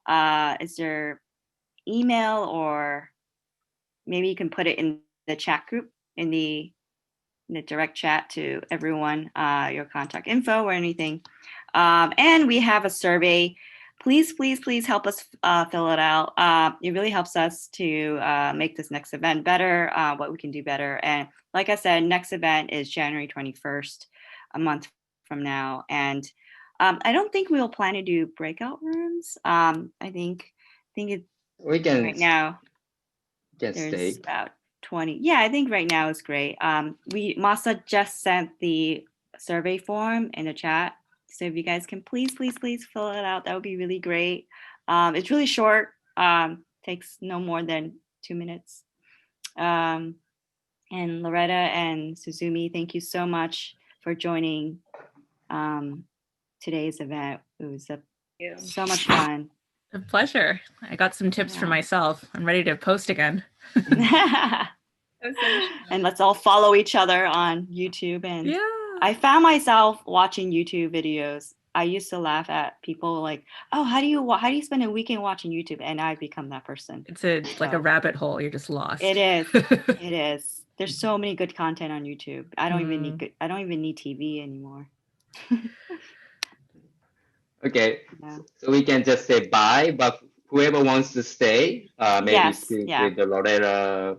Is there email, or maybe you can put it in the chat group, in the direct chat to everyone, your contact info or anything. And we have a survey. Please help us fill it out. It really helps us to make this next event better, what we can do better. And like I said, next event is January 21st, a month from now. And I don't think we'll plan to do breakout rooms. I think we can right now there's stay. About 20. Yeah, I think right now is great. Masa just sent the survey form in the chat. So if you guys can please fill it out, that would be really great. It's really short, takes no more than 2 minutes. And Loretta and Suzumi, thank you so much for joining today's event. It was so much fun. A pleasure. I got some tips for myself. I'm ready to post again. And let's all follow each other on YouTube. And yeah, I found myself watching YouTube videos. I used to laugh at people like, "Oh, how do you spend a weekend watching YouTube?" And I've become that person. It's like a rabbit hole. You're just lost. It is. It is. There's so many good content on YouTube. I don't even need TV anymore. Okay, so we can just say bye, but whoever wants to stay, maybe speak with the Loretta,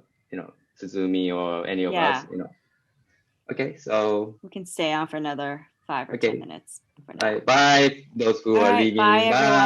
Suzumi, or any of us, Okay, so we can stay on for another 5 or 10 minutes. Bye, those who are leaving. Bye, everyone.